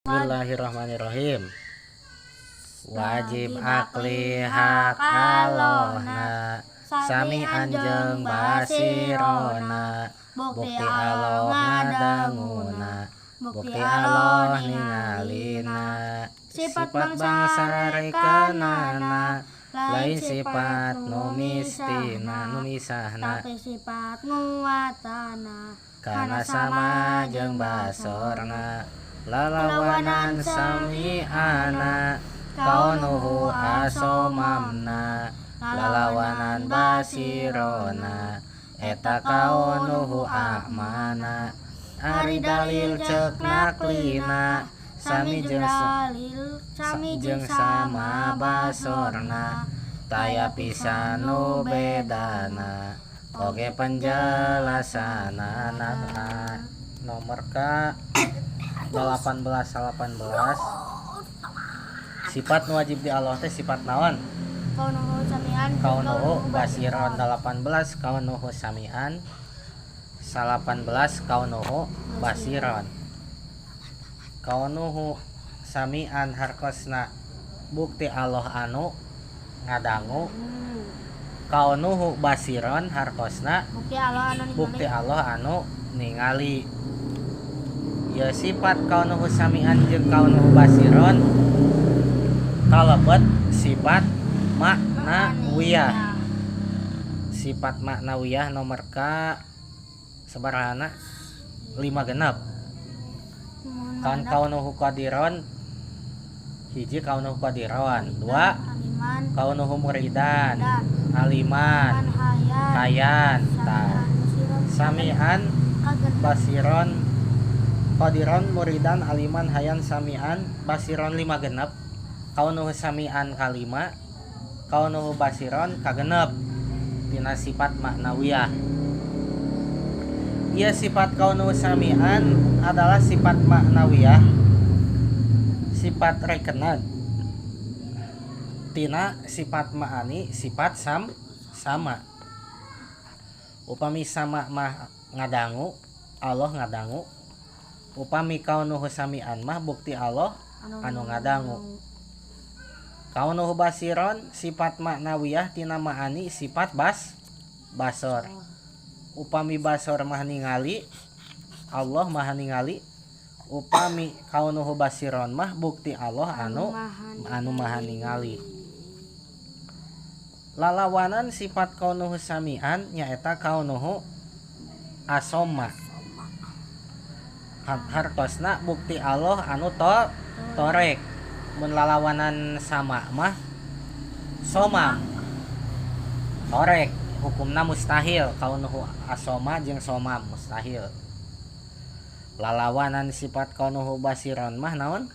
Bismillahirrahmanirrahim. Wajib akli hak Allahna, sami anjeng basirona, bukti Allah ngadanguna, bukti Allah ningalina. Sifat bangsa rekenana, lain sifat numistina numisahna, tapi sifat nguatana, kana sama jeung basorna. Lalawanan sami'ana, kaunuhu asomamna, lalawanan basirona, eta kaunuhu a'mana. Ari dalil cek naklina, sami jeung sama basorna, taya pisan nu bedana, oge penjelasanana. Nomor ka 18 sifat wajib di Allah teh sifat naon? kaunuhu samian Kaunuhu basiron 18 kaunuhu samian 18 kaunuhu basiron. Kaunuhu samian harkosna bukti Allah anu ngadangu. Kaunuhu basiron harkosna bukti Allah anu ningali. Ya sifat kaunuhu samian jeung kaunuhu basiron kalebet sifat maknawiyah. Sifat maknawiyah nomor ka sabarana 5 genep. Kan kaunuhu qadiron hiji kaunuhu qadiron, 2 kaunuhu muridan, aliman, hayan, samian, basiron, qadiron, muridan, aliman, hayan, samian, basiron 5 genep. Kaunuhu samian kalima, kaunuhu basiron kagenep tina sifat maknawiyah. Ia sifat kaunuhu samian adalah sifat maknawiyah, sifat rekenan tina sifat ma'ani, sifat sama. Upami sama mah ngadangu, Allah ngadangu. Upami kaunuhu samian mah bukti Allah anu ngadangu. Kaunuhu basiron sifat maknawiyah tina ma'ani sifat basor. Upami basor mah ningali, Allah mah ningali. Upami kaunuhu basiron mah bukti Allah anu maha ningali. Lalawanan sifat kaunuhu samian nyaeta kaunuhu asoma. Hartosna bukti Allah anu torek. Mun lalawanan sama mah somam torek, hukumna mustahil. Kaunuhu asoma jeung somam mustahil. Lalawanan sifat kaunuhu basiron mah naon?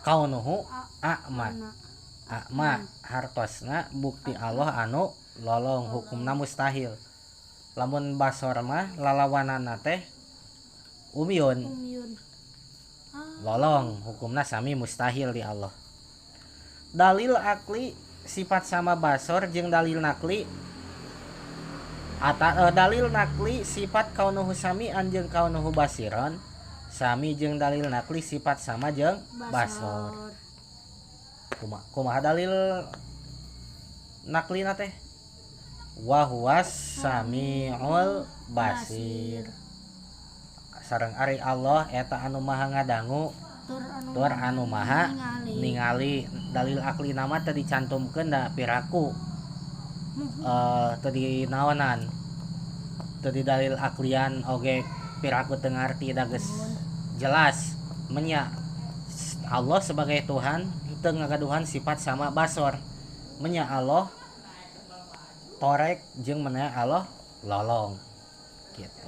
Kaunuhu a'ma. Hartosna bukti Allah anu lolong, hukumna mustahil. Lamun basor mah lalawanana teh umyun, lolong, hukumna sami mustahil di Allah. Dalil akli sifat sama basor jeung dalil nakli dalil nakli sifat kaunuhu samian jeung kaunuhu basiron sami jeung dalil nakli sifat sama jeung basor. Kumaha dalil naklina teh? Wa huwas samiul basir. Sareng ari Allah eta anu maha ngadangu, tur anu maha ningali. Dalil akli nama teu dicantumkeun da piraku, teu dinaonan, teu di dalil aklian oge piraku teu ngarti da geus jelas. Menya Allah sebagai Tuhan teu ngagaduhan sifat sama basor. Menya Allah torek jeung menea Allah lolong gitu.